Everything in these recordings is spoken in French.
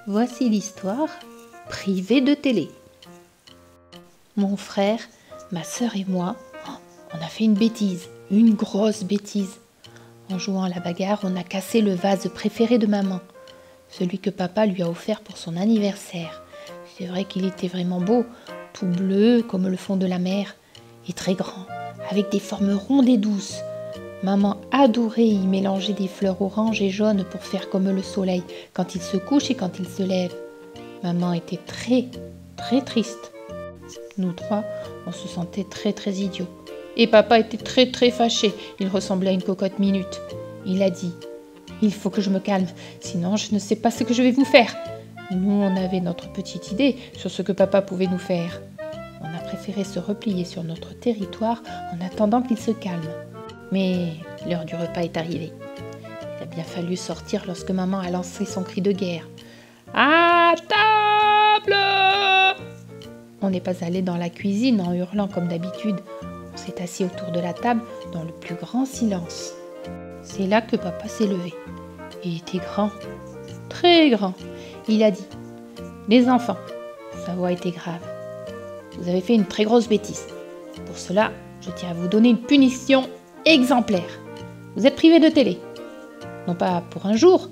Voici l'histoire privée de télé. Mon frère, ma sœur et moi, on a fait une bêtise, une grosse bêtise. En jouant à la bagarre, on a cassé le vase préféré de maman, celui que papa lui a offert pour son anniversaire. C'est vrai qu'il était vraiment beau, tout bleu comme le fond de la mer, et très grand, avec des formes rondes et douces. Maman adorait y mélanger des fleurs oranges et jaunes pour faire comme le soleil, quand il se couche et quand il se lève. Maman était très, très triste. Nous trois, on se sentait très, très idiots. Et papa était très, très fâché. Il ressemblait à une cocotte minute. Il a dit « Il faut que je me calme, sinon je ne sais pas ce que je vais vous faire. » Nous, on avait notre petite idée sur ce que papa pouvait nous faire. On a préféré se replier sur notre territoire en attendant qu'il se calme. Mais l'heure du repas est arrivée. Il a bien fallu sortir lorsque maman a lancé son cri de guerre. « À table !» On n'est pas allé dans la cuisine en hurlant comme d'habitude. On s'est assis autour de la table dans le plus grand silence. C'est là que papa s'est levé. Il était grand, très grand. Il a dit « Les enfants !» Sa voix était grave. « Vous avez fait une très grosse bêtise. Pour cela, je tiens à vous donner une punition exemplaire. Vous êtes privés de télé. Non pas pour un jour,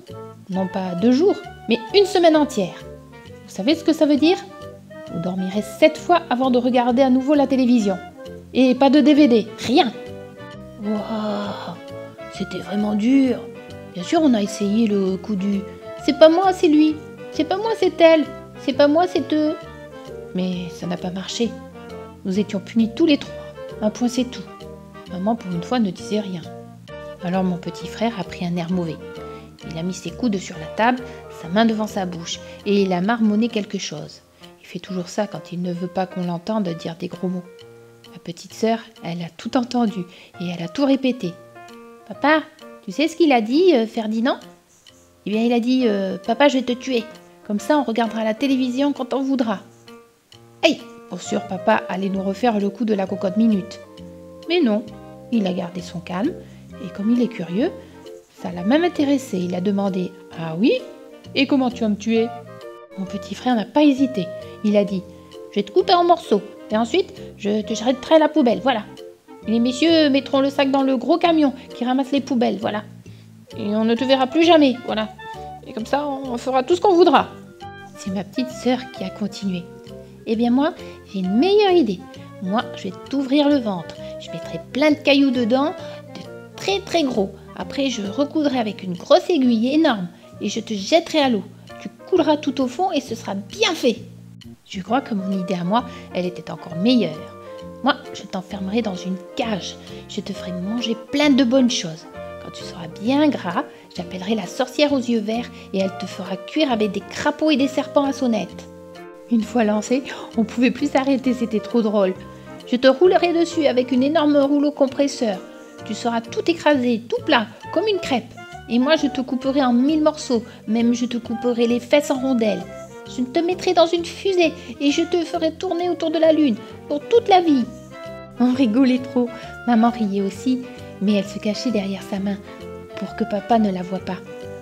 non pas 2 jours, mais une semaine entière. Vous savez ce que ça veut dire ? Vous dormirez 7 fois avant de regarder à nouveau la télévision. Et pas de DVD, rien. Waouh, c'était vraiment dur. Bien sûr, on a essayé le coup du « c'est pas moi, c'est lui. C'est pas moi, c'est elle. C'est pas moi, c'est eux. » Mais ça n'a pas marché. Nous étions punis tous les 3. Un point, c'est tout. Maman, pour une fois, ne disait rien. Alors mon petit frère a pris un air mauvais. Il a mis ses coudes sur la table, sa main devant sa bouche, et il a marmonné quelque chose. Il fait toujours ça quand il ne veut pas qu'on l'entende dire des gros mots. Ma petite sœur, elle a tout entendu, et elle a tout répété. « Papa, tu sais ce qu'il a dit, Ferdinand ?» Eh bien, il a dit « Papa, je vais te tuer. Comme ça, on regardera la télévision quand on voudra. » Hey, pour sûr, papa allait nous refaire le coup de la cocotte minute. Mais non, il a gardé son calme, et comme il est curieux, ça l'a même intéressé. Il a demandé « Ah oui ? Et comment tu vas me tuer ?» Mon petit frère n'a pas hésité. Il a dit « Je vais te couper en morceaux, et ensuite, je te jetterai à la poubelle, voilà. Et les messieurs mettront le sac dans le gros camion qui ramasse les poubelles, voilà. Et on ne te verra plus jamais, voilà. Et comme ça, on fera tout ce qu'on voudra. » C'est ma petite sœur qui a continué. « Eh bien moi, j'ai une meilleure idée. Moi, je vais t'ouvrir le ventre. Je mettrai plein de cailloux dedans, de très très gros. Après, je recoudrai avec une grosse aiguille énorme et je te jetterai à l'eau. Tu couleras tout au fond et ce sera bien fait. » Je crois que mon idée à moi, elle était encore meilleure. Moi, je t'enfermerai dans une cage. Je te ferai manger plein de bonnes choses. Quand tu seras bien gras, j'appellerai la sorcière aux yeux verts et elle te fera cuire avec des crapauds et des serpents à sonnette. Une fois lancé, on ne pouvait plus s'arrêter, c'était trop drôle. Je te roulerai dessus avec une énorme rouleau compresseur. Tu seras tout écrasé, tout plat, comme une crêpe. Et moi, je te couperai en 1000 morceaux, même je te couperai les fesses en rondelles. Je te mettrai dans une fusée et je te ferai tourner autour de la lune pour toute la vie. On rigolait trop. Maman riait aussi, mais elle se cachait derrière sa main pour que papa ne la voie pas.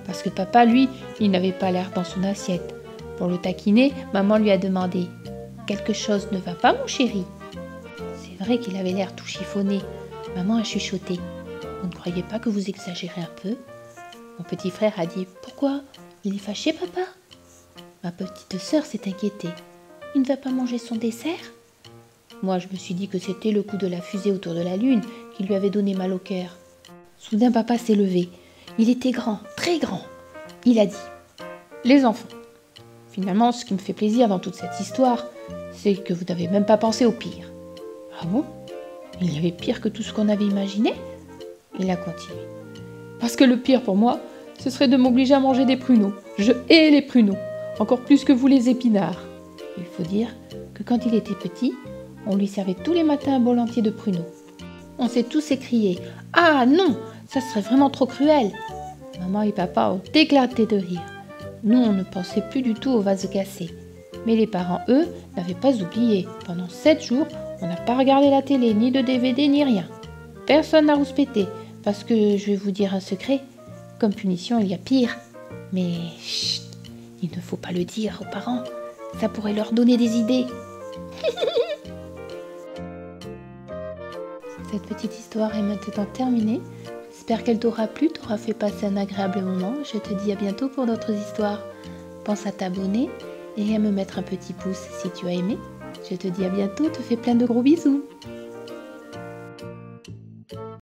Parce que papa, lui, il n'avait pas l'air dans son assiette. Pour le taquiner, maman lui a demandé « Quelque chose ne va pas, mon chéri ?» C'est vrai qu'il avait l'air tout chiffonné. Maman a chuchoté « Vous ne croyez pas que vous exagérez un peu ?» Mon petit frère a dit « Pourquoi ? Il est fâché, papa ?» Ma petite sœur s'est inquiétée. « Il ne va pas manger son dessert ?» Moi, je me suis dit que c'était le coup de la fusée autour de la lune qui lui avait donné mal au cœur. Soudain, papa s'est levé. Il était grand, très grand. Il a dit « Les enfants, finalement, ce qui me fait plaisir dans toute cette histoire, c'est que vous n'avez même pas pensé au pire. » Ah bon ? Il y avait pire que tout ce qu'on avait imaginé ? Il a continué. Parce que le pire pour moi, ce serait de m'obliger à manger des pruneaux. Je hais les pruneaux, encore plus que vous les épinards. Il faut dire que quand il était petit, on lui servait tous les matins un bol entier de pruneaux. On s'est tous écriés « Ah non, ça serait vraiment trop cruel !» Maman et papa ont éclaté de rire. Nous, on ne pensait plus du tout au vase cassé. Mais les parents, eux, n'avaient pas oublié. Pendant 7 jours, on n'a pas regardé la télé, ni de DVD, ni rien. Personne n'a rouspété, parce que je vais vous dire un secret. Comme punition, il y a pire. Mais chut, Il ne faut pas le dire aux parents, ça pourrait leur donner des idées. Cette petite histoire est maintenant terminée. J'espère qu'elle t'aura plu, t'aura fait passer un agréable moment. Je te dis à bientôt pour d'autres histoires. Pense à t'abonner et à me mettre un petit pouce si tu as aimé. Je te dis à bientôt, te fais plein de gros bisous.